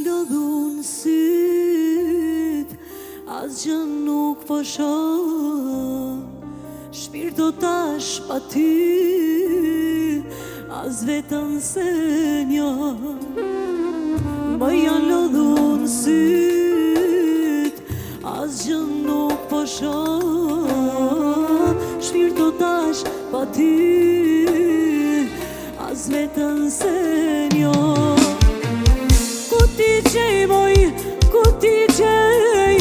lodhun syt, asgjë nuk po shoh. Shpirto tash pa ty, as vetën se njoh. Më janë lodhun syt, asgjë nuk po shoh. Shpirto tash pa ty, as vetën se njoh. Ku ti gjej moj, ku ti gjej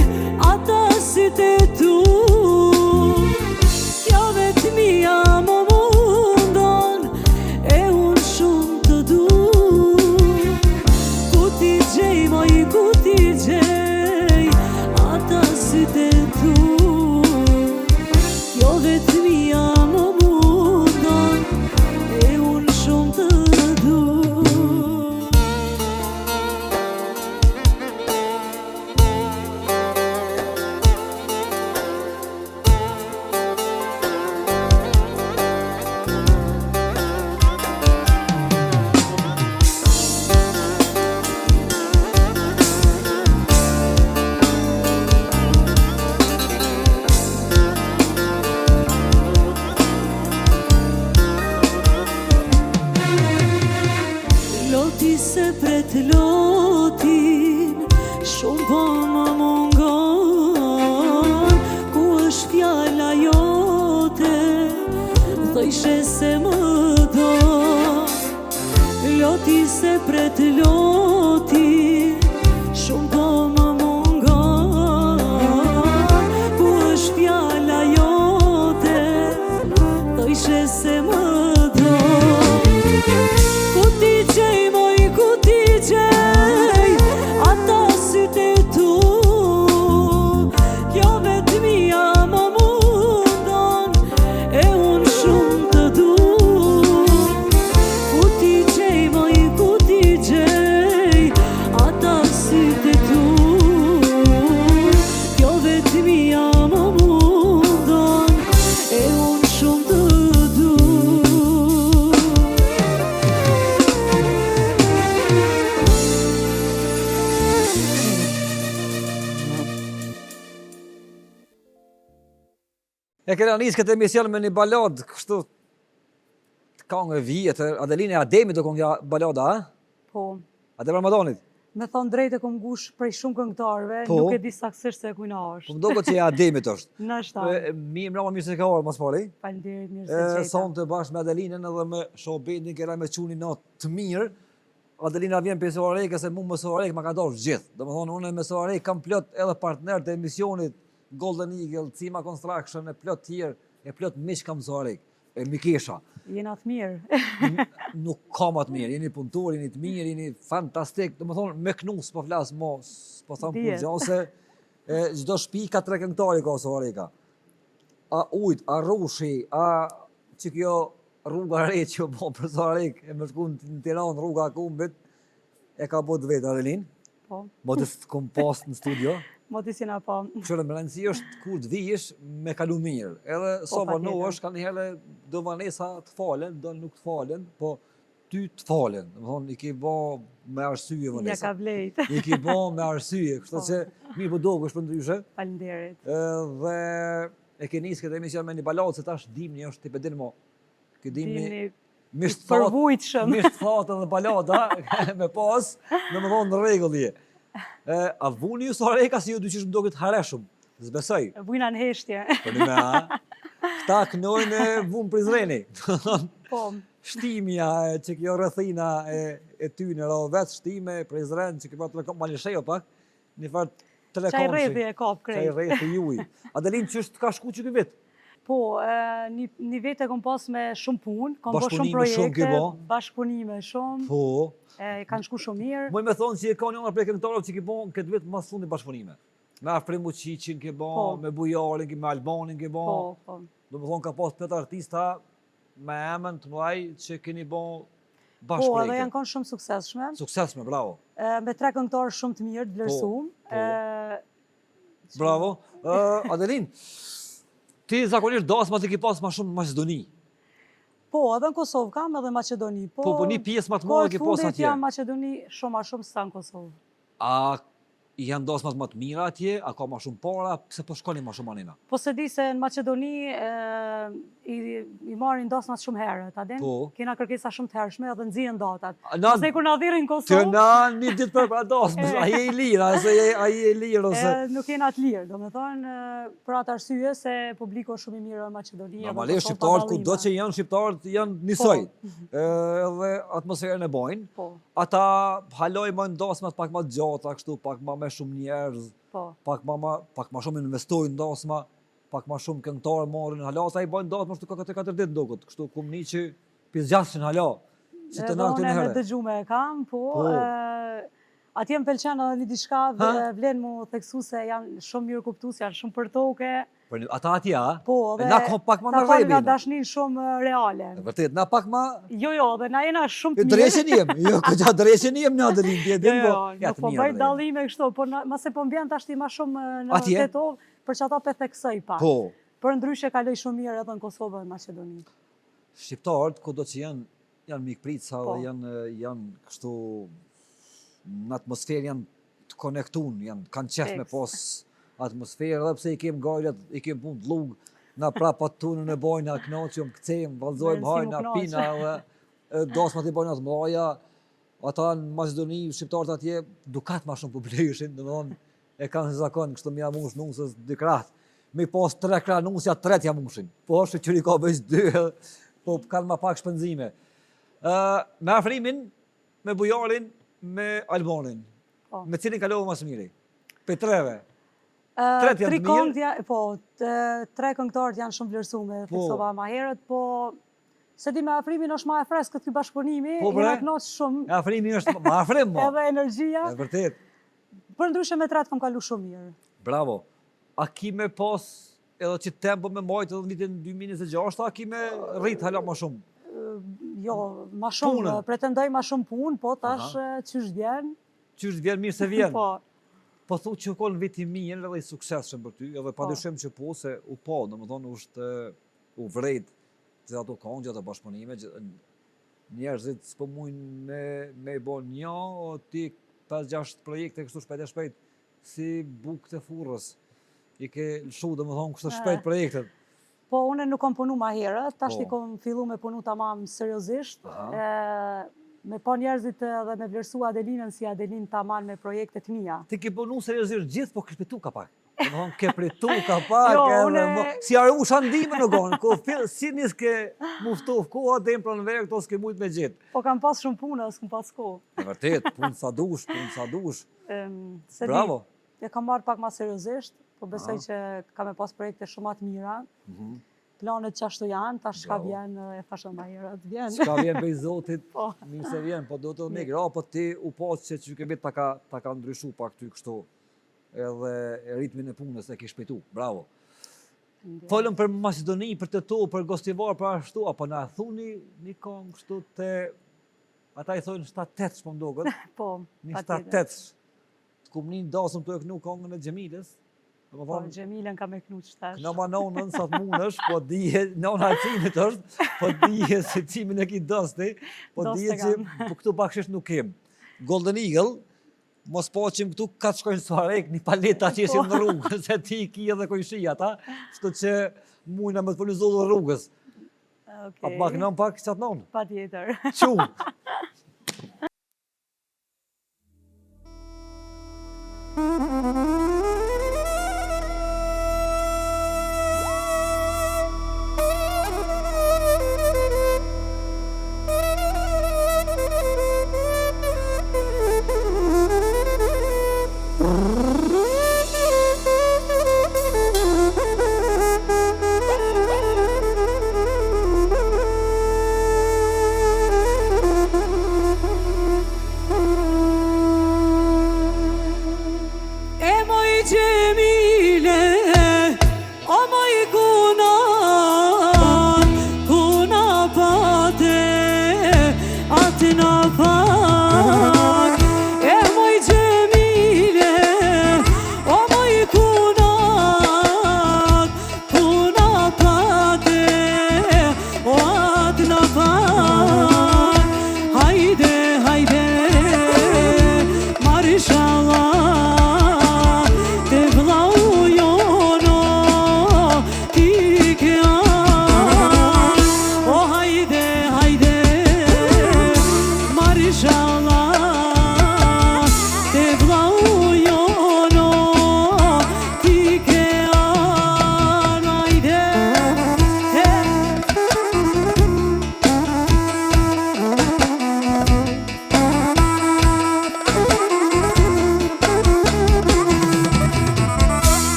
ata syt e tu? Jo vetëmia më mundon, e unë shumë të du. Ku ti gjej moj, ku ti gjej ata syt e tu? Jo vetëmia më mundon, e unë shumë të du. Loti se pret lotin, shumë po më mungon. Ku është fjalla jote, thojshe se më do. Loti se pret lotin, shumë po më mungon. Ku është fjalla jote, thojshe se më do. Ku ti gjej moj, ku ti gjej ata syt e tu? Jo vetëmia më mundon, e unë shumë të du. Ku ti gjej moj, ku ti gjej ata syt e tu? Jo vetëmia më mundon, e unë shumë të du. E kena nisë këtë emision me një balad, kështu të këngë e vjetër. Adeline, Ademi do këngja balada, a? Po, Adem Ramadanit. me thonë drejtë e kom gush prej shumë këngëtarëve, Po. nuk e di saktësisht se kujna Po është. më do këtë që e Ademit është. Në shtatë, Mi mrama mirë se ka orë, mos pari. falenderit mirë se qeta. Sonë të bashkë me Adelinën edhe me Shobedin, kera me quni natë të mirë. Adelina vjen për Soarek, se mu me Soarek ma ka dorë gjithë. Do më thonë, unë me Soarek kam plot edhe partner të emisionit Golden Eagle, Cima Construction, e plot tjerë, e plot miq kam Soarek, e mikesha. Jena të mirë. Nuk ka më të mirë, jeni punëtor, jeni të mirë, jeni fantastik. Do më thonë, me knus po flas mo, po tham kur Dihet. gjë, ose çdo shtëpi ka 3 këngëtarë ka Soareka. A ujt, a rushi, a që kjo rruga re që po për Soarek, e më shku në Tiranë, rruga Akumbit, e ka bot vetë Adelin, Po, modest kompost në studio. moti si na po. Qërë më rëndësi është kur të vish me kalu mirë. Edhe so patjetër. vanohesh, kanë herë do vanesa të falen, do nuk të falen, po ty të falen. Do të thonë, i ke bo me arsye Ja vanesa. ka vlejt. I ke bo me arsye, kështu që mirë po dogesh për ndryshe. Falenderit. Dhe e ke nisë këtë emision me një baladë, se tash dimni është t'i pedin mo. Këtë dimni Dini misht i thot, përvujtshëm. misht thot edhe balada, me pas, në më thonë në regull je. A vuni ju Soareka si ju dy qishë më do këtë hareshëm? Zbesoj. Bujna në heshtje. Për një me a, këta kënojnë e vunë prizreni. Po, Shtimja që kjo rëthina e ty në rao vetë, shtime, prizren, që kjo të lekom malishejo pak, një farë telekomshi. qaj redhi e kap Qaj krejt. redhi juj. Adelin, që është ka shku që këtë vit? Po, një vete kom pas me shumë punë, kom po shumë Bashkëpunime shumë ke projekte, bo? bashkëpunime shumë, Po. kanë shku shumë mirë. Moj me thonë që e ka njëna prej këngëtarëve që ke bon këtë vit mas fundi bashkëpunime. Me Afrim Uqiqin ke bon, Po. me Bujarin, me Albanin ke bon. Po, po. Do më thonë ka pas 5 artista me emën të mëdhaj që keni bon Po, bashkë edhe projekte. janë konë shumë suksesshme. Suksesme, bravo. Me 3 këngëtarë shumë të mirë, të vlerësuar. Bravo. Adelin, ti zakonisht dasma të ki pas ma shumë në Macedoni. Po, edhe në Kosovë kam, edhe në Maqedoni. Po, një pjesë ma të madhe ke pas Kohët fundit atje. jam Maqedoni shumë a shumë sa në Kosovë. A janë dosmat më të mira atje, a ka më shumë para, pse po shkoni më shumë anina? Po se di se në Maqedoni i marrin dosmat shumë herët, a din? Po. Kena kërkesa shumë të hershme edhe nxirren datat. Na- Pastaj kur na thirrin në Që Kosovë, na një ditë për pra dosmë, ai e i lirë, ai e lirë ose... nuk jena të lirë, domethënë për atë arsye se publiku është shumë i mirë në Maqedoni. edhe Normalisht Kosovë shqiptarët pa kudo që dallime. janë, shqiptarët janë njësoj. Edhe atmosferën e bojnë. Po, Ata haloj më ndosmat pak më gjata, kështu, pak më me shumë njerëz, po. pak më shumë investojnë ndosma, pak më shumë këngëtarë marrin hala, sa i bojnë ndosma kështu ka 4 ditë ndokët, kështu kum një që pizgjashin hala. Si të Edhe na këtu unë në me herë. dëgjume e kam, po, Po. atje më pëlqen edhe një diçka, Ha? vlen mu theksu se janë shumë mirë kuptues, janë shumë për toke, Ata atje, a? po, E na ka pak më na me falin nga rrebi. dashnin shumë reale. Vërtet, na pak më Jo, dhe na jena shumë të mirë. drejshën jem. Jo, këgja drejshën jem në Adelin, ti e din po. Ja nuk të po mirë. bëj Adelin. dallime kështu, po mase po mbjen tash ti më shumë në Atje? Tetov, për që ata pe theksoj pak. Po. Për ndryshe kaloj shumë mirë edhe në Kosovë dhe Maqedoni. Shqiptarët, kudo që janë mikprica Po. dhe janë kështu në atmosferë janë të konektun, kanë qef me Fiks. pos atmosferë, edhe pse i kem gajlet, i kem punë të lugë, na prapa tunën e bojnë, na knoqëm, kthejmë, vallëzojmë Vërësi hajna, mu knoqë. pina dhe dosmat i bojnë atë mëdha. Ata në Maqedoni, shqiptarët atje dukat ma shumë publishin, domethënë e kanë si zakon kështu më jamush nusës 2 krahët. Me pas 3 krah nusja 3 jamushin. Po shoqëri ka veç 2, po kanë më pak shpenzime. Me afrimin, me bujarin, me albanin. Po. Me cilin kalova më së miri? Pe treve. Tret janë Tri të mirë? këngët janë, po, 3 këngëtarët janë shumë vlerësuar, Po. theksova më herët, po se di me afrimin është më e freskët ky bashkëpunimi, Po, bre. jena knoq shumë, Me afrimi është më afrim mo. edhe energjia, E vërtet. për ndryshe me tret kam kalu shumë mirë. Bravo. A ki me pas edhe që tempo me majtë edhe në vitin 2026, a ki me rrit hala më shumë? Jo, ma shumë, Punën. pretendoj ma shumë punë, po tash qysh vjen. Qysh vjen mirë se vjen? Po, Po thu që konë viti mirë edhe i suksesshëm për ty, edhe pa dyshim që po se u po, domethënë është u vrejt gjithë ato këngë, gjithë ato bashkëpunime, njerëzit s'po mujnë me i bo një, o ti 5-6 projekte kështu shpejt, si bukë të furrës. I ke lëshu domethënë kështu shpejt projektet. po une nuk kom punu ma herët, tash Po. ti kom fillu me punu tamam seriozisht, Aha. me pa njerëzit dhe me vlerësu Adelinën si Adelin tamam me projektet mia. Ti ke punu seriozisht gjithë, po ke shpejtu ka pak. Domethënë ke pritu ka pak, Jo, edhe une- si arusha ndime në gonë, ku si nis ke muftof, ku a dem pranë verë, këto s'ke mujt me gjithë. Po kam pas shumë punë, s'kum pas kohë. E vërtet, punë sa dush. Se Bravo. e kam marrë pak ma seriozisht, po besoj që ka me pas projekte shumë ma të mira. Planet që ashtu janë, tash shka Bravo. vjen, e thashën ma herët, vjen. S'ka vjen prej Zotit, Po. mirë se vjen, po do të me gra, po ti u pas që ke bit ta ka ndryshu pak ty kështu, edhe ritmin e punës e ke shpejtu. Bravo. Folëm për Maqedoni, për Tetov, për Gostivar, për ashtu, apo na thuni një këngë kështu të ata i thonë 7-8 shpo mdogët, Po, një patjetër. 7-8. Të kum një dasëm të e kënu këngën e Gjemilës. Po, Gjemilen ka me knu qëtash. Në ma nonën sa të munësh, po dije, nona e cimit është, po dije se cimin e ki dësti, po Doste dije që kam. po këtu bakshish nuk kem. Golden Eagle, mos po qim këtu ka të shkojnë suarek, një paleta që jesim në rrugë, se ti ki edhe kojshi ata, shto që mujna me të fërnizohë rrugës. A pak nën pak qatë nonë? Pa tjetër. Qu!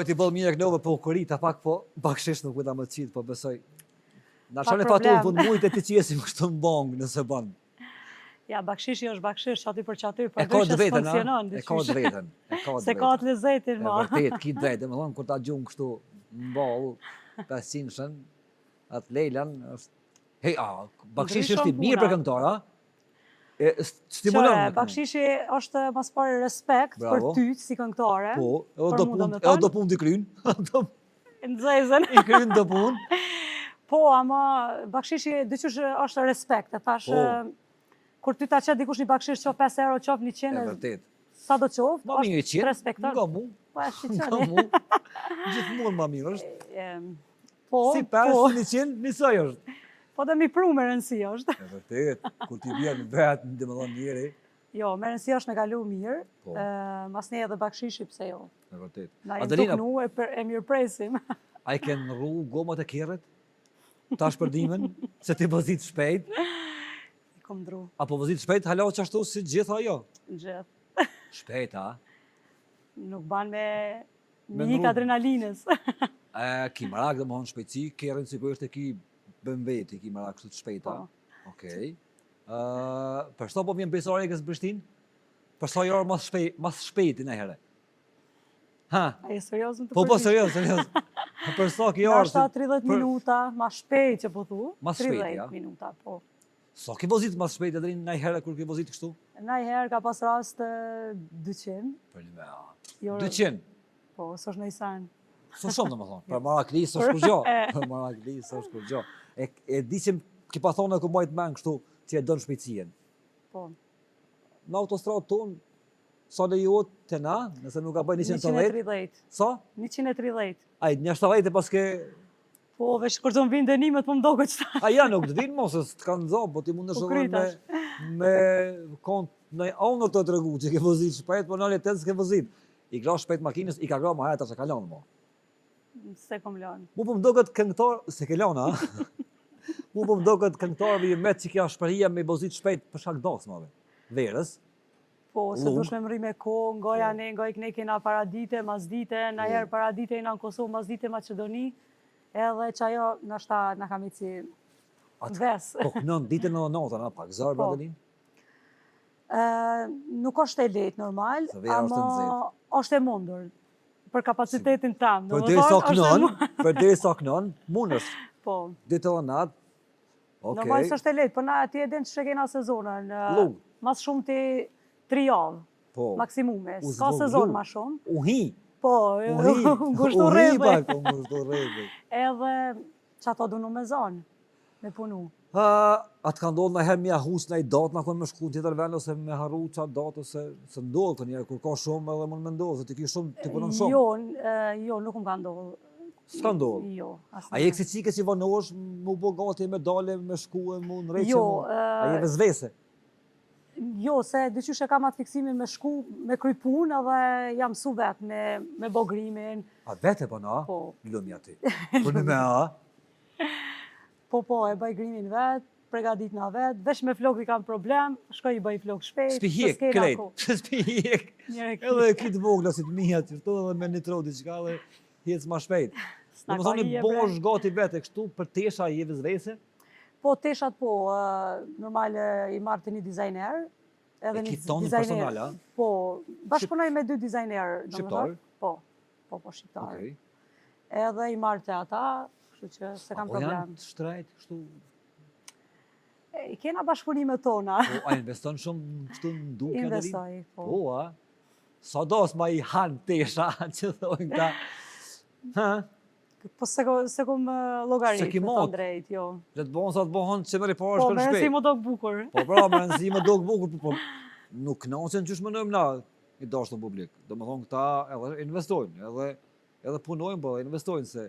t'i bëllë mirë e kënove po kurita pak po bakshish nuk vëda më të qitë, po besoj. Në Pa qënë e faturë problem. vënd mujtë e ti qesim kështu në bongë nëse banë. Ja, bakshishi është bakshish, qaty për qaty, për E ka ndryshe drejtën, s'funksionon. e ka drejtën. Se ka të lezetin, E ma. vërtet, ki drejtë, më thonë, kur ta gjumë kështu në ballë, 500-shën, atë lejlan, është... Hej, bakshishi Ndryshon është i mirë për puna. këngëtar, a? Stimulon. Qore, bakshishi është mas pari respekt për Bravo. ty si këngëtare. Po, për mu, do me edhe do thonë. punë t'i krynë. Në zezën. I krynë do punë. Po, ama bakshishi dyqysh është respekt. E thash, Po. kur ty ta qetë dikush një bakshish qof 5 euro, qof E 100, vërtet. sa do qoftë, Ma mirë i është qenë, respekton. nga mu, Po, e shqy nga qëni. mu. Gjithmonë ma mirë është. Po, Si po, 500, njësoj është. po dhe mi pru me rëndësi është. E vërtet, kur ti vjen vetë, dhe më thonë njeri. Jo, me rëndësi është me kalu mirë, Po. mas ne edhe bakshishi, pse jo. E vërtet. Na jemi Adelina, duknu e mirë presim. a i kenë rru gomat e kerët? Tash për dimën, se ti vëzit shpejt, I kom dru, apo vëzit shpejt, halo që ashtu si gjitha ajo. në gjithë. Shpejt, a? Nuk ban me Me një ndru. adrenalinës. Ki marak dhe më honë shpejtësi, kerën sigurisht e ki bëmbeti, ki marak kështu të shpejta. Po. Okej. Për shto po vjen besore e kësë Prishtinë? Për shto jorë mas shpejti në herë? Ha? A je serios në të Po, përgjigj? serios. Për shto ki Nashta jorë? 30 minuta, ma shpejt që po thu. Mas shpejt, 30 ja. minuta, po. So ki vozit mas shpejt edhe në herë kur ki vozit kështu? Na i herë ka pas rast 200. Për një me, Jo, 200. Po, s'është në isan. Së shumë dhe më thonë, për Marakli së është kur gjo. Për Marakli së është kur gjo. E di që ki pa thonë e ku mojtë men kështu që e dënë shpejtësien. Po. Në autostradë tonë, sa lejot të na, nëse nuk ka bëj 130, 130. sa? 130. Ajë, një 70 e paske, Po, veç kur të më vinë dënimet, po më do këtë qëta. a ja nuk të vinë mos, se të kanë zonë, po ti mund është Po edhe kritash. me kont në ongër të tregu që ke vëzit shpejt, po në realitet s'ke vëzit. I gra shpejt makinës, i ka gra ma hajta që ka lanë mo. Se kom lanë. Mu po më do këtë këngëtar, se ke lanë, a? Mu po më do këtë këngëtarëve i met që kja shpërhia me vëzit shpejt për shak dasmave. Verës. Po, se Lung. dush me mëri me ko, ngoja ne, ngoj këne kena paradite, masdite, na herë paradite i në Kosovë, masdite Macedoni, edhe që ajo nashta na kam i si ves. Po kënën ditën edhe natën, a pak zarë, Po. Adelin? Nuk është e lehtë normal, Se vera është e ama është e mundur për kapacitetin tam. Për domethënë, dhe sa është e kënën, mundur. për dhe sa kënën, mund është. Po, Ditë edhe natë. normal Okej. s'është e lehtë, po na ti e din që kena sezonën. Lung. Mas shumë ti 3 javë, Po. maksimume. U S'ka zvoglu. sezon ma shumë. U hi. Po, U hi. ngushtu U hi rrezë. pak, u ngushtu rrezë. Edhe që ato du në me zonë, me punu. Atë ka ndodhë në herë me ahus në i datë, në konë me shku në tjetër vend, ose me haru qatë datë, ose se ndodhë të njerë, kur ka shumë edhe mund me ndodhë, se ti ki shumë, ti punon shumë. Jo, nuk më ka ndohë. S'ka ndodhë. Jo, A je kësi qike që vënosh, mu bo gati me dale, me shku e mu në rejtë, Jo, a je vezvese? Jo, se dyqysh e kam atë fiksimin me shku, me kry punë edhe jam su vetë me bogrimin. A vete po na? Po. Lumja ti. Po në me a? Po, e bëj grimin vetë, pregadit na vetë, veç me flokë i kam problem, shkoj i bëj flokë shpejt. S'pi hjek, s'kena krejt. kohë. S'pi hjek. Njëre Edhe kitë vogla si të mija që të edhe me nitro diçka dhe hjec ma shpejt. Në më thoni, hije, bosh gati vete, kështu për tesha je vezvese? Po, teshat po, normal i marrë të një dizajner. Edhe E një ki tonë dizajner. personal, a? Po, bashkëpunoj me 2 dizajner. Shqiptar? Po, shqiptar. Okej. Edhe i marrë të ata, kështu që se kam Apo problem. janë të shtrejt, kështu, I kena bashkëpunimet tona. po, a investon shumë kështu në duke, Adelin? Investoj, po. Po, a? Sa dos ma i hanë tesha, që thojnë këta. Ha? Po se kom logarit, Se ki me mot. thonë drejt, jo. Le të bonë sa të bohën që më riparë Po, shkën me si shpejt. më do bukur. Po, pra, më rëndësi më do bukur, po, nuk knaqen qysh më nëjmë na i dashtë në publik. Do më thonë këta edhe investojnë, edhe punojnë, po investojnë se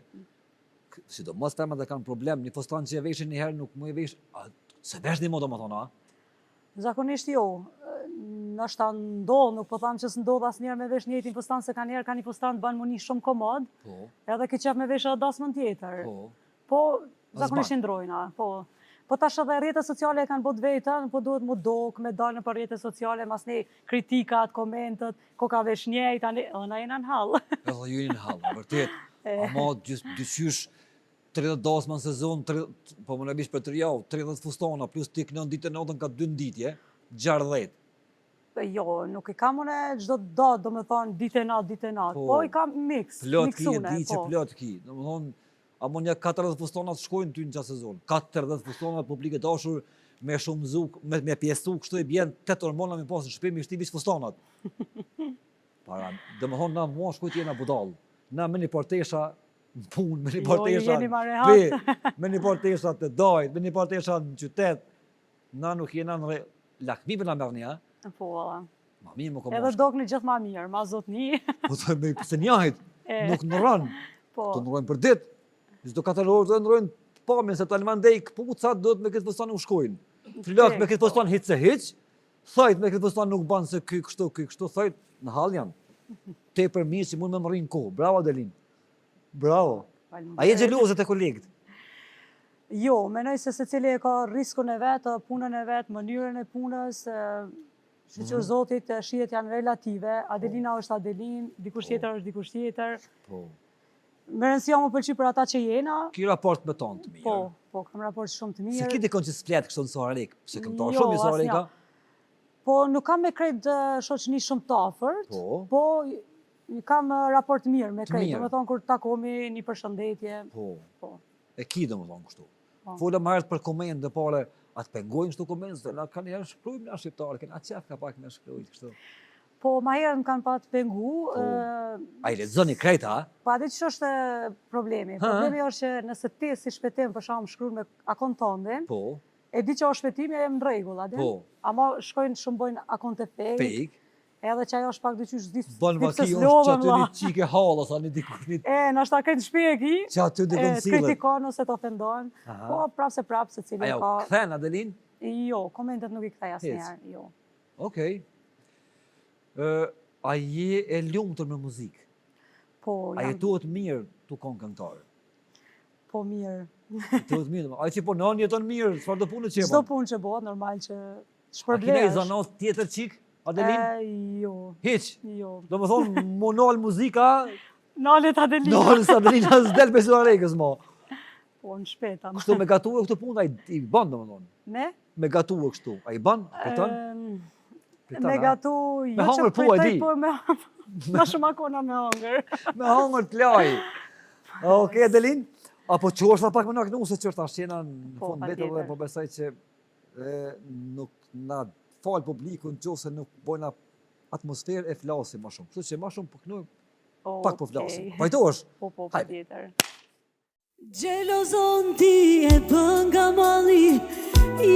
sidomos temat dhe kanë problem, një fostan që e veshin një herë nuk më e vesh, se vesh një mo do më thonë, a? Zakonisht jo. Nështë ta ndodhë, nuk po thamë që s'ndodhë asë njerë me vesh njëtin fostan, se ka njerë ka një fostan të banë më një shumë komod, Po, edhe ki qef me vesh edhe dasmën tjetër. po. Po, As zakonisht ban. ndrojna, po. Po tash edhe rrjetet sociale kanë bot vetën, po duhet mu dok me dalë në për rrjetet sociale, mas ne kritikat, komentet, ko ka vesh njej, tani, na jena në hall. Edhe ju jeni në hall, vërtet. Ama dyqysh 30 dasma në sezon, po më në bish për 3 javë, 30 fustana, plus ti kënon ditë natën ka 2 nditje, 60. Jo, nuk i kam unë çdo datë, do me thonë ditë e natë, po i kam Plot ki, miksune. di që plot ki. Do me thonë, amo një 40 fustana të shkojnë ty në qatë sezon. 40 fustana publike dashur, me shumë zuk, me pjesu, kështu i bjen 8 hormona me pasë në shpim, i shti vish fustanat. Para, do me thonë, na mua shkojt jena budal. Na me një partesha në punë, me një partesha jeni ma në rehat. me një partesha të dajt, me një partesha në qytet. Na nuk jena në lakmi për na mërë një, Po, ma mirë më edhe dok në gjithë ma mirë, ma zotni. Po të me se njahit, nuk në rënë. Po, Të ndrojnë për ditë. Çdo 4 orë të ndrojnë pamjen se tani mandej këpucat duhet me këtë fustan u shkojnë. Flok me këtë fustan hiç se hiç. Thojt me këtë fustan nuk ban se ky kështu, thojt në hall janë. Tepër mirë si mund me më rrinë kohë. Bravo Adelin. Bravo. A je xheloze te kolegët? Jo, menoj se secili e ka riskun e vetë, punën e vetë, mënyrën e punës, shqyqër zotit, shijet janë relative, Adelina është Adelin, dikush tjetër është dikush tjetër. Po. Me rëndësia më pëlqy për ata që jena. Ki raport me tonë të mirë. Po, kam raport shumë të mirë. Se ki dikon që s'flet kështu në Soarek, se kam ta Jo, shumë i Soareka. Po, nuk kam me krejt shoqëni shumë të afërt, Po. kam raport mirë me krejt. mirë. Do me thonë kur takomi një përshëndetje. Po. Po. E ki do më thonë kështu. Po. Fola më herët për komendë dhe pare, atë pengojnë shtu komendë, na kanë herë shkrujmë na shqiptarë, kena qef ka pak me shkrujt kështu. Po, ma herën kanë pat pengu. A i lexoni krejt, a? Po, atë që është problemi. Problemi është që nëse ti si shpetim për shumë shkruar me akon tondin, Po. e di që o shpetimi e jem në rregull, a din? Po. Ama shkojnë shumë bojnë akon të fake, Fake. edhe që ajo është pak dyqysh Bon dipse vaki është që slova, aty një qike halë, sa një dikur një nashta këtë shpi e ki, që aty dikon sillet. kritikon ose të ofendon, po prapë se cili Ajo, ka... kthen Adelin? Jo, komentet nuk i kthej asnjëherë, jo. Okej. A je e lumtur me muzikë? Po, A jetuat mirë tu kon këngëtar? po mirë. Jetuat mirë. A që po nën jeton mirë, çfarë do punë që e Çdo bën? punë që bëhet, normal që A kina i shpërblesh. zanat tjetër qik, Adelin? Jo, Hiç. jo. Do më thonë, monol muzika, Nalet Adelina. nolë së Adelina s'del për Soarekës mo. Po, në shpeta. Kështu me gatuë këtë punë, a i ban do më thonë. Me? Me gatuë kështu, a i ban, këtën? Me gatu, jo që hangër po, e pritoj, di. po me shumë akona me hangër. Me hangër të laj. Okej, Adelin? Apo që është pak më në aknu, se që është ashtë në Po, fund vetë dhe patjetër. po besoj që nuk na falë publiku në qofë se nuk bojna atmosferë e flasim ma shumë. Kështu që ma shumë përknu, pak po flasim. Pajtohesh? Po, Hajde. patjetër. Gjelozon ti e bën nga mali,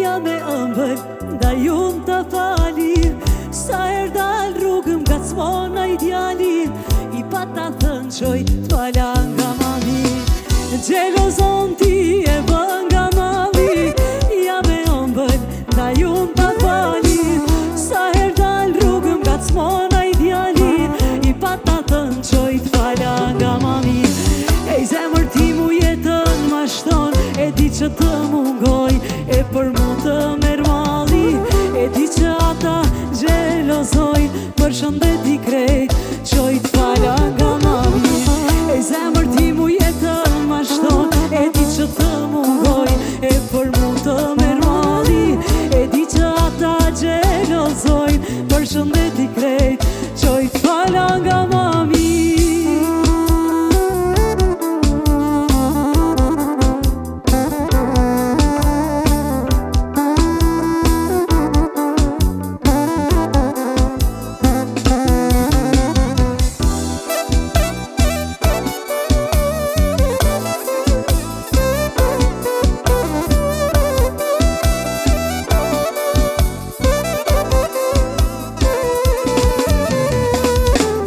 ja me ëmbël, da jun të fali. Sa her dal rrugëm nga cmona i djali, i pata thënë qoj t'fala nga mali. Gjelozon ti e bën nga mali, ja me ëmbël, da jun të fali. Sa her dal rrugëm nga cmona i djali, i pata thënë qoj t'fala nga mali. Ej zemër ti mu jetën ma shton, e di që të mungoj, e për mu të merë mali. E di që ata gjelozojnë, për shëndet i krejt, qoj t'fala nga mami. Ej zemër ti mu jetën ma shton, e di që të mungoj, e për mu të merë mali. E di që ata gjelozojnë, për shëndet i krejt, qoj t'fala nga mami.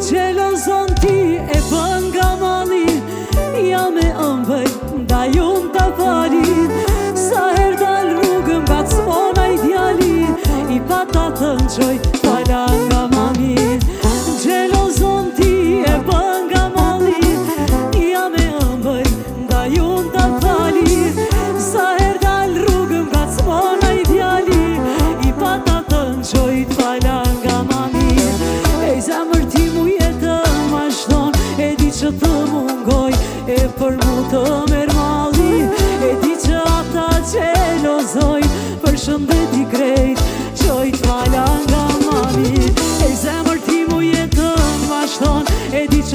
Gjelozon ti e bën nga mali, ja me ëmbël, da jun të fali. Sa her dal rrugëm nga cmona i djali, i pata thënë qoj t'fala nga mami. Gjelozon ti e bën nga mali, ja me ëmbël, da jun të fali. Sa her dal rrugëm nga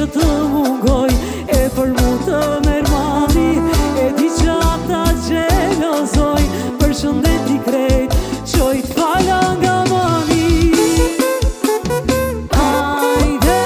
që të mungoj, e për mu të merë mali, e di që ata gjelozoj, për shëndet i krejt, qoj t'fala nga mami. Hajde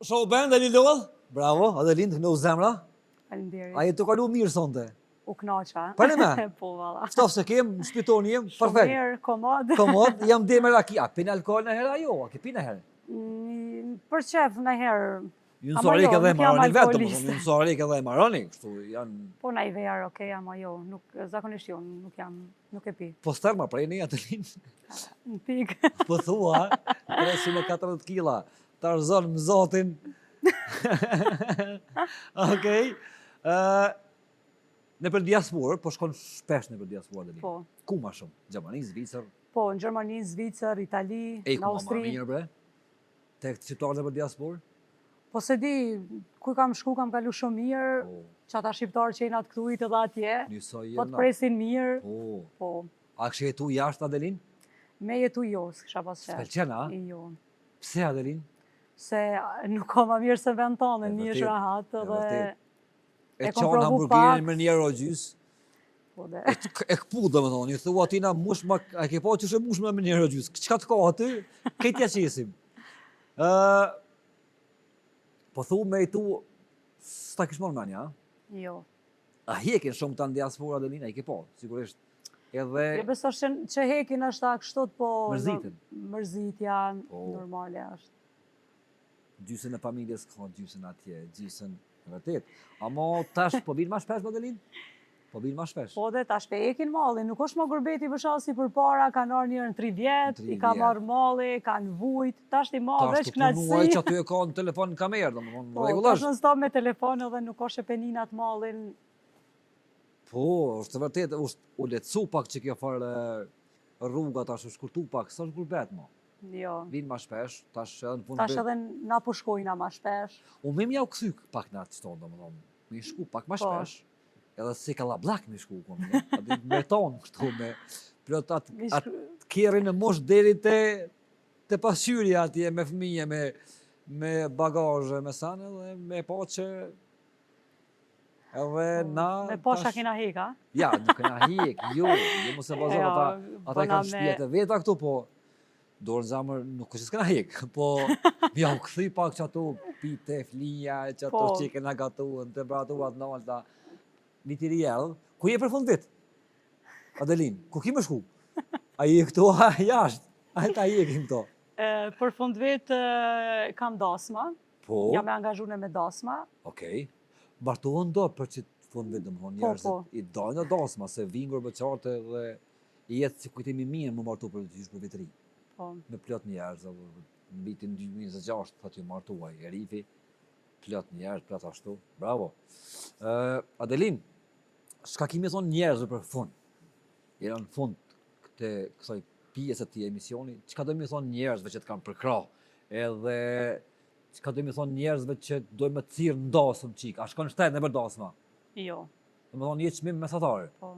Show band, Adelin Lodh? Bravo, Adelin, të kënohu zemra. Faleminderit. A jetë të kalu mirë sonte? U knaqa. Pane me? Po, valla. Shtaf se kem, në shpitoni jem, Shumë perfekt. mirë, komod. Komod, jam dhe me raki. A pin alkohol në herë ajo? A ke pi në herë? Për qef në herë. Ju në Ama sorik jo, edhe e nuk jam maroni vetëm, alkoholiste. ju në sorik edhe e maroni, kështu janë... Po na i verë, okej, ama jo, nuk, zakonisht jo, nuk e pi. Po sterma, prej një Adelin. Në pik. Po thua, 340 kila, Tarzan më zotin. Okej. Në për diasporë, po shkon shpesh në për diasporë Adelin. Po. Ku ma shumë? Gjermani, Zvicër? Po, në Gjermani, Zvicër, Itali, E në ku ma Austri. mirë bre? Tek situatën e për diasporë? Po se di, ku kam shku, kam kalu shumë mirë, Po, që ata shqiptarë që jena të këtujt edhe atje, njësoj po të jena. presin mirë, Po. po, A kështë jetu jashtë Adelin? me jetu jo, s'kisha pas qef. S'pëlqen, a? Jo, Pse Adelin? se nuk ka ma mirë se vend tonë, E një vërtet, është rahat, e dhe vërtet. E E kom qanë provu hamburgerin pak. me një euro gjys. po dhe, E këpu dhe më thonë, një thua atina mush ma, a ke po që shë mush me një euro gjys. Qka të ka aty, këtë ja qesim. Po thu me i tu, s'ta kish morë menja, jo. a hekin shumë të në diaspora Adelina, i ke po, sigurisht. Edhe, Jo beso që hekin është ta kështot, po... Mërziten. Mërzitja, Po. normale është. gjysën e familjes ka gjysën atje, gjysën e vërtet. Amo tash, po vinë ma shpesh, Adelin? Po vinë ma shpesh. Po dhe tash pe ekin mallin, nuk është më gurbeti për shkak si përpara kanë ardhur njërën 3 vjet, i ka marrë malli, kanë vujt, tash ti mall veç Tash të punuaj kënaqësi. që aty e ka në telefon në kamerë, domethënë Po, rregullisht. tash në stop me telefon edhe nuk është e peninat mallin. Po, është vërtet, u lehtësu pak që kjo farë rruga tash, u shkurtu pak, s'është gurbet mo. Jo. Vinë ma shpesh, tash edhe në punë. Tash edhe na po shkojna ma shpesh. Unë më ja u kthy pak në atë tonë, domethënë, më shku pak më shpesh. Edhe si kallablak më shku kom, atë beton kështu me plot atë kerrin në mosh deri te pasqyrja atje me fëmijë me bagazhe, me sanë dhe me poçë. Edhe na Me posha kena heka. Ja, nuk kena hik, jo mos e bazon ata kanë shtëpitë veta këtu, po dorë zamër nuk është s'kena hik, po ja u kthy pak që ato pite, flia, që ato që kena gatuar, temperaturat nalta. Viti i rjellë, ku je për fund vit? Adelin, ku ki më shku? A je këto, a jashtë? A je kim këto? Për fund vit kam dasma, Po. jam e angazhune me dasma. Okej. Bartohen do për që fund vit dëmëhon njerëzit i dojnë dasma, se vingur bëqarte dhe i jetë si kujtimi mirë më martu për të gjysh për vitri. Po. Me plot njerëz, në vitin 2026, të që martuaj, e rifi, plot njerëz, plot ashtu, bravo. Adelin, shka kimi thonë njerëzve për fund? Jena në fund këtë kësaj pjesë të emisioni, çka do mi thonë njerëzve që të kanë përkra, edhe çka do mi thonë njerëzve që dojmë të thirrë ndasëm qik, a shkon shtet në për dasma? Jo. Do më thonë një çmim mesatare. Po.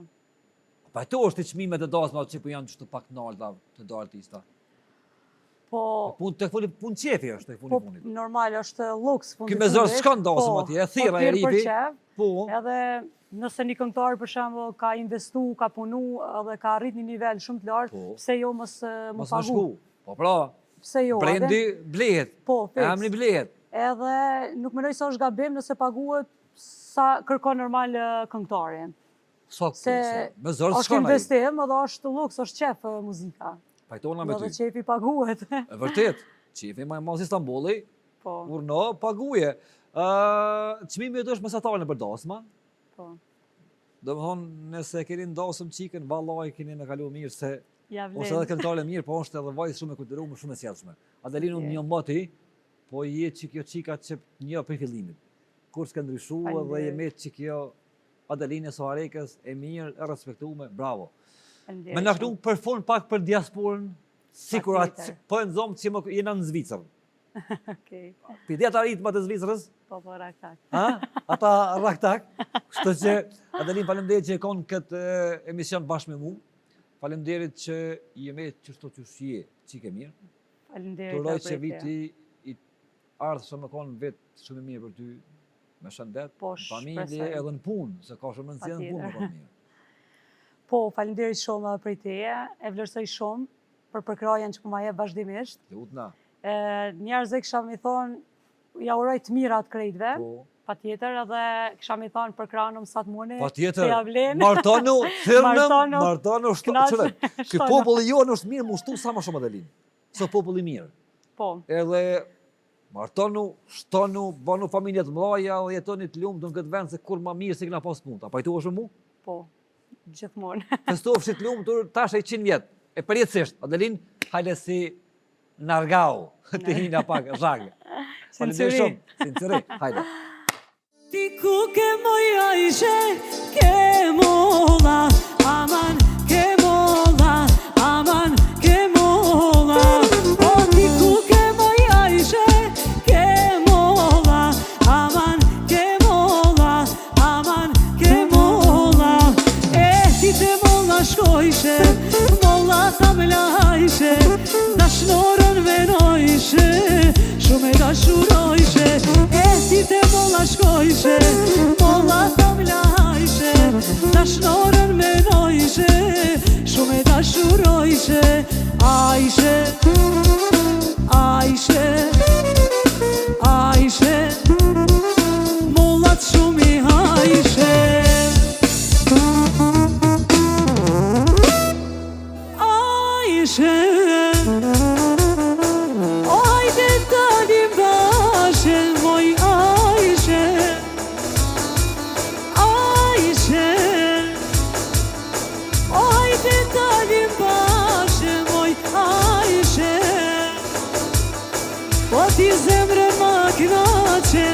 Pa këto është i çmimet e dasma që po janë çështë pak nalta të do artista. Po, Punë qefi është tek funi po funit. normal është luks fundi. Ky me zor s'kan dasëm atje, e thirrja e ripi. Po. Edhe nëse një këngëtar për shembull ka investu, ka punu edhe ka arrit një nivel shumë të lartë, pse jo mos më Mos më pagu? shku. Po pra. Pse jo? Brendi blehet. Po, Emri blehet. Edhe nuk mendoj se është gabim nëse paguhet sa kërkon normal këngëtarin. Se me zor është investim edhe është luks, është qef muzika. Pajtona me ty. Edhe qefi paguhet. E vërtet, qefi ma e mas Istanbuli, Po. urno, paguje. Çmimi është mesatare në për dasma. Po. Do më thonë, nëse keni ndasëm qikën, vallaj keni me kalu mirë, se Ja vlen. është edhe këngëtare mirë, po është edhe vajzë shumë e kulturuar, shumë e sjellshme. Adelinu një mbati, po je që kjo qika që një për fillimit. Kur s'ka ndryshu edhe jemi që kjo Adeline Soarekës e mirë, e respektume, bravo. Me nashtu për fund pak për diasporën, sikur atë, po e nëzomë që më jena në Zvicër. Okej. Pidet arritma të Zvicrës, Po, raktak. ata raktak, kështu që Adelin faleminderit që e konë këtë emision bashkë me mu, faleminderit që jemi qështu që shje, qike mirë. Faleminderit. Turoj që viti i ardhshëm më konë vetë shumë mirë për ty, me shëndet, në familje edhe në punë, se ka shumë rëndësi në punë më konë mirë. Po, faleminderit shumë prej teje, e vlerësoj shumë për përkrajen që po ma jep vazhdimisht. Lutna. Njerëzve kisha mi thonë, ja uroj të mirat krejtve, Po. pa tjetër, edhe kisha mi thonë përkranëm sa të mune, Pa tjetër, ja vlen. martonu, thyrnëm, Martonu, martonu, knaqë, Ky populli jonë është mirë mushtu sa më shumë Adelin. Së populli mirë. Po, Edhe martonu, shtonu, banu familjet mlaja dhe jetoni të lumë në këtë vend se kur ma mirë se kena pas punë. A pajtu është mu? po, gjithmonë. Festofshit lumë tash e 100 vjetë. E përjetësisht, Adelin, hajde si nargau, të hina pak, zhagë. Faleminderit shumë, sinceri, hajde. Ti ku ke moja ishe, ke mola, aman, ke mola, aman, ke mola. O ti ku ke moja ishe, ke mola, aman, ke mola, aman, ke mola. E ti te mola shkojshe, mola ta me lajshe, dashnorën venojshe, shumë e dashurojshe. E ti te mola shkojshe, mola ta me lajshe, dashnorën venojshe, shumë e dashurojshe. Ajshe, ajshe, ajshe, mollat shumë i hajshe. Ajshe, o hajde dalim bashkë, moj Ajshe, Ajshe, që dalim bashkë moj Ajshe, po ti zemrën ma knaqe